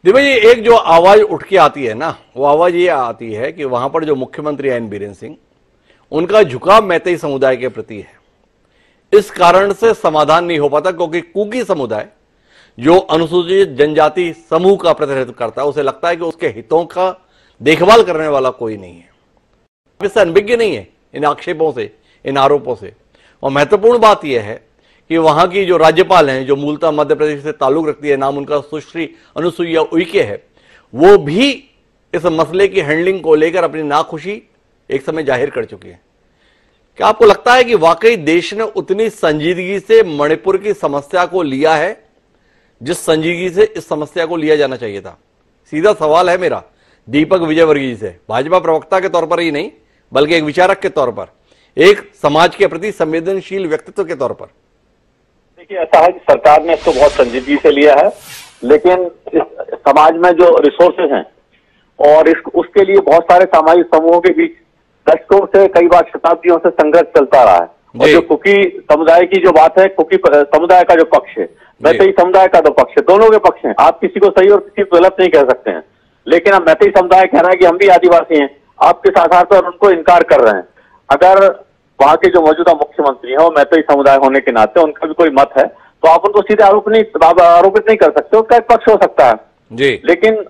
देखो ये एक जो आवाज उठ के आती है ना, वो आवाज ये आती है कि वहां पर जो मुख्यमंत्री एन बीरेन सिंह, उनका झुकाव मैतेई समुदाय के प्रति है। इस कारण से समाधान नहीं हो पाता, क्योंकि कुकी समुदाय जो अनुसूचित जनजाति समूह का प्रतिनिधित्व करता है, उसे लगता है कि उसके हितों का देखभाल करने वाला कोई नहीं है। इससे अनभिज्ञ नहीं है इन आक्षेपों से, इन आरोपों से। और महत्वपूर्ण बात यह है कि वहां की जो राज्यपाल हैं, जो मूलतः मध्य प्रदेश से ताल्लुक रखती है, नाम उनका सुश्री अनुसुईया उइके है, वो भी इस मसले की हैंडलिंग को लेकर अपनी नाखुशी एक समय जाहिर कर चुकी है। क्या आपको लगता है कि वाकई देश ने उतनी संजीदगी से मणिपुर की समस्या को लिया है जिस संजीदगी से इस समस्या को लिया जाना चाहिए था? सीधा सवाल है मेरा दीपक विजयवर्गीय जी से, भाजपा प्रवक्ता के तौर पर ही नहीं बल्कि एक विचारक के तौर पर, एक समाज के प्रति संवेदनशील व्यक्तित्व के तौर पर। देखिए, ऐसा है कि सरकार ने इसको बहुत संजीदगी से लिया है, लेकिन इस समाज में जो रिसोर्सेज हैं और उसके लिए बहुत सारे सामाजिक समूहों के बीच दशकों से, कई बार शताब्दियों से संघर्ष चलता रहा है। और जो कुकी समुदाय की जो बात है, कुकी समुदाय का जो पक्ष है, मैतेई समुदाय का जो पक्ष है, दोनों के पक्ष हैं। आप किसी को सही और किसी को गलत नहीं कह सकते हैं। लेकिन अब मैतेई समुदाय कह रहा है कि हम भी आदिवासी हैं, आपके आधार पर उनको इनकार कर रहे हैं। अगर वहां के जो मौजूदा मुख्यमंत्री हैं वो मैतेई समुदाय होने के नाते उनका भी कोई मत है, तो आप उनको सीधे आरोपित नहीं कर सकते। उनका एक पक्ष हो सकता है जी। लेकिन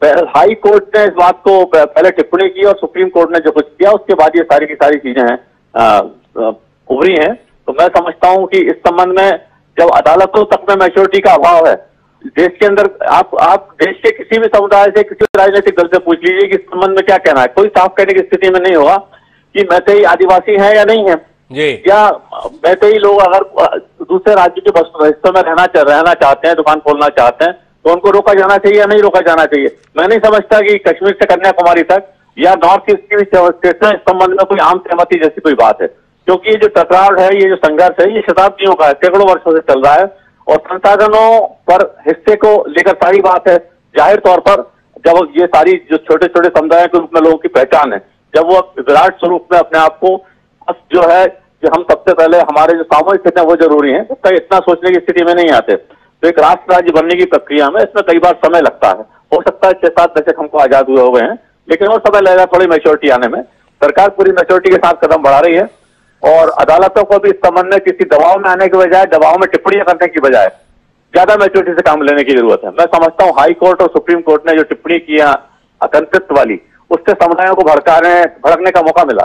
हाई कोर्ट ने इस बात को पहले टिप्पणी की और सुप्रीम कोर्ट ने जो कुछ किया उसके बाद ये सारी की सारी चीजें हैं उभरी हैं। तो मैं समझता हूं कि इस संबंध में जब अदालतों तक में मैच्योरिटी का अभाव है देश के अंदर, आप देश के किसी भी समुदाय से, किसी भी राजनीतिक दल से पूछ लीजिए कि इस संबंध में क्या कहना है, कोई साफ कहने की स्थिति में नहीं होगा कि मैतेई आदिवासी है या नहीं है जी। या मैतेई लोग अगर दूसरे राज्य के हिस्सों में रहना चाहते हैं, दुकान खोलना चाहते हैं, तो उनको रोका जाना चाहिए या नहीं रोका जाना चाहिए। मैं नहीं समझता कि कश्मीर से कन्याकुमारी तक या नॉर्थ ईस्ट की भी स्टेट में इस संबंध में कोई आम सहमति जैसी कोई बात है, क्योंकि ये जो टकराव है, ये जो संघर्ष है, ये शताब्दियों का है, सैकड़ों वर्षों से चल रहा है। और संसाधनों पर हिस्से को लेकर सारी बात है। जाहिर तौर पर जब ये सारी जो छोटे छोटे समुदायों के रूप में लोगों की पहचान है, जब वो विराट स्वरूप में अपने आप को जो है कि हम सबसे पहले हमारे जो सामूहिक हित है वो जरूरी है, तो इतना सोचने की स्थिति में नहीं आते। तो एक राष्ट्र राज्य बनने की प्रक्रिया में इसमें कई बार समय लगता है। हो सकता है 6-7 दशक हमको आजाद हुए हुए हैं, लेकिन और समय लगेगा थोड़ी मैच्योरिटी आने में। सरकार पूरी मैच्योरिटी के साथ कदम बढ़ा रही है और अदालतों को भी इस संबंध में किसी दबाव में आने के बजाय, दबाव में टिप्पणियां करने की बजाय ज्यादा मैच्योरिटी से काम लेने की जरूरत है। मैं समझता हूं हाई कोर्ट और सुप्रीम कोर्ट ने जो टिप्पणी किया अकंतित्व वाली, उससे समुदायों को भड़कने का मौका मिला।